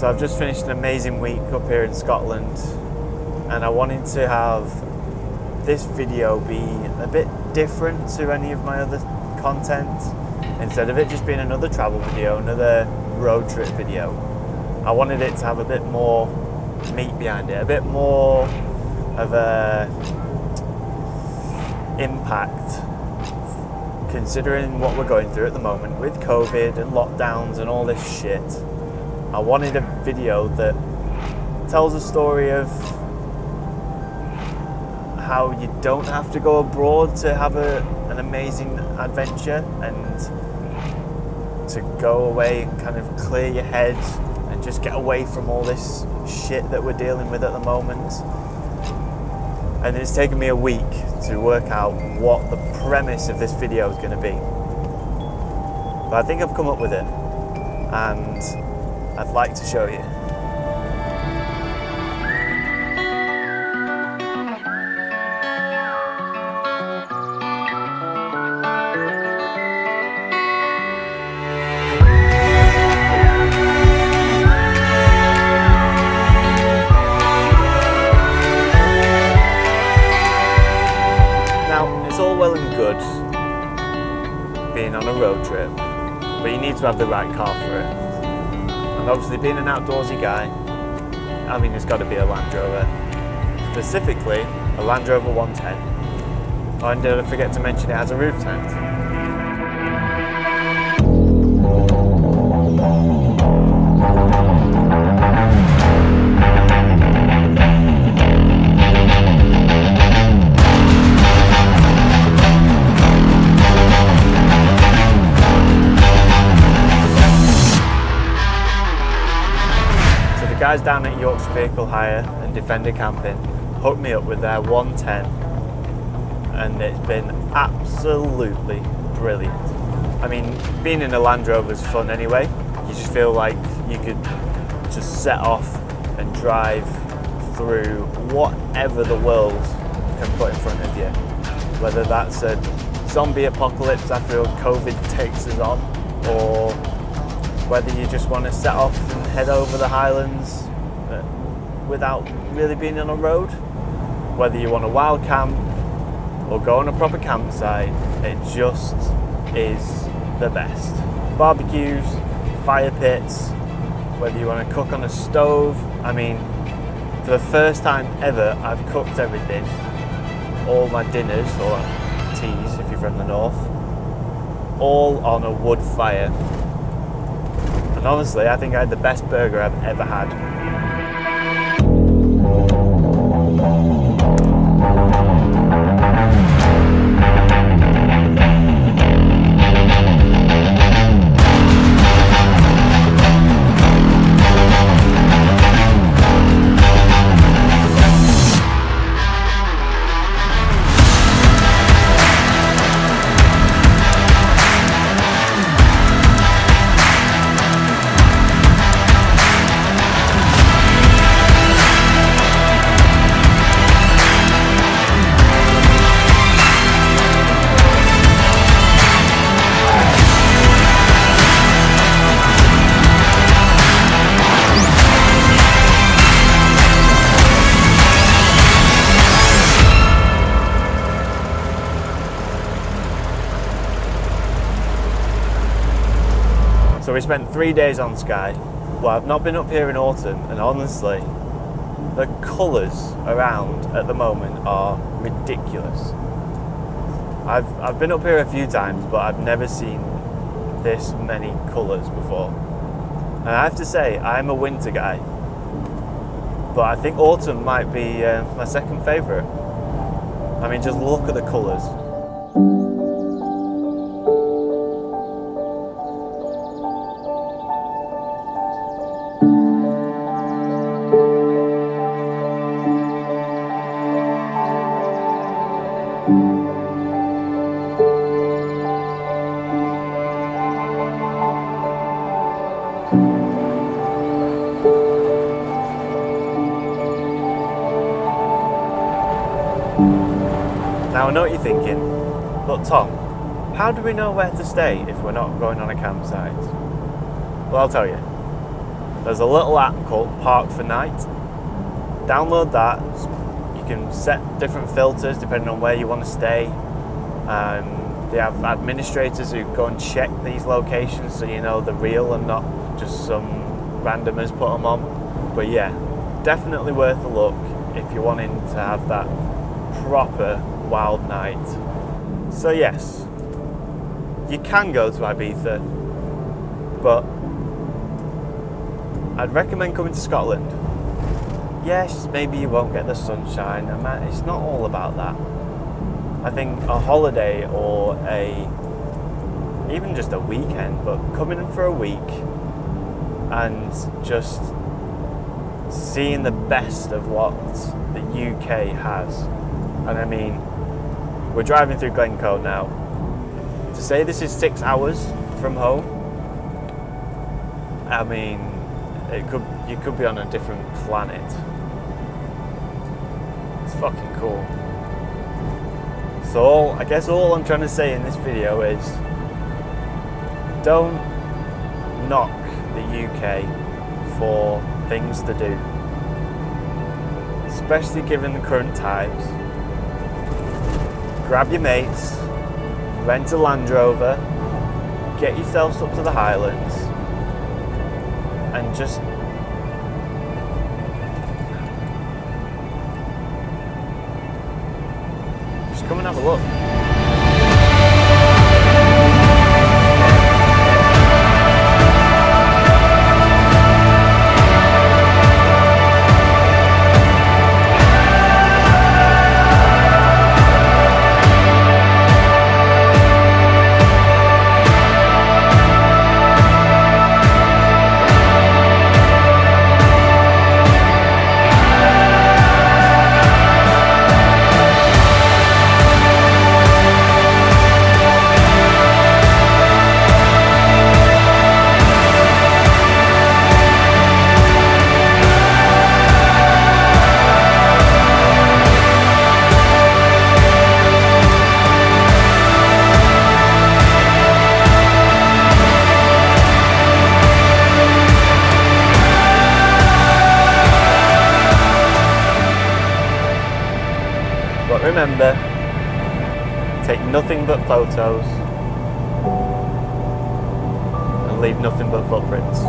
So I've just finished an amazing week up here in Scotland, and I wanted to have this video be a bit different to any of my other content. Instead of it just being another travel video, another road trip video, I wanted it to have a bit more meat behind it, a bit more of a impact, considering what we're going through at the moment with COVID and lockdowns and all this shit. I wanted a video that tells a story of how you don't have to go abroad to have an amazing adventure, and to go away and kind of clear your head and just get away from all this shit that we're dealing with at the moment. And it's taken me a week to work out what the premise of this video is going to be. But I think I've come up with it, and I'd like to show you. Now, it's all well and good being on a road trip, but you need to have the right car for it. And obviously, being an outdoorsy guy, I mean, it's got to be a Land Rover. Specifically, a Land Rover 110. Oh, and did I forget to mention it has a roof tent? Guys down at York's Vehicle Hire and Defender Camping hooked me up with their 110, and it's been absolutely brilliant. I mean, being in a Land Rover is fun anyway. You just feel like you could just set off and drive through whatever the world can put in front of you. Whether that's a zombie apocalypse after COVID takes us on, or whether you just want to set off and head over the highlands without really being on a road, whether you want a wild camp or go on a proper campsite, it just is the best. Barbecues, fire pits, whether you want to cook on a stove. I mean, for the first time ever, I've cooked everything, all my dinners, or teas if you're from the north, all on a wood fire. And honestly, I think I had the best burger I've ever had. So we spent 3 days on Skye. Well, I've not been up here in autumn, and honestly, the colours around at the moment are ridiculous. I've been up here a few times, but I've never seen this many colours before. And I have to say, I'm a winter guy, but I think autumn might be my second favourite. I mean, just look at the colours. Now I know what you're thinking, but Tom, how do we know where to stay if we're not going on a campsite? Well, I'll tell you. There's a little app called Park for Night. Download that. You can set different filters depending on where you want to stay. They have administrators who go and check these locations so you know they're real and not just some randomers put them on. But yeah, definitely worth a look if you're wanting to have that proper wild night. So yes, you can go to Ibiza, but I'd recommend coming to Scotland. Yes, maybe you won't get the sunshine, and man, it's not all about that. I think a holiday or even just a weekend, but coming in for a week and just seeing the best of what the UK has. And I mean, we're driving through Glencoe now. To say this is 6 hours from home, I mean, you could be on a different planet. It's fucking cool. So I guess all I'm trying to say in this video is don't knock the UK for things to do, especially given the current times. Grab your mates, rent a Land Rover, get yourselves up to the Highlands, and just come and have a look. But remember, take nothing but photos and leave nothing but footprints.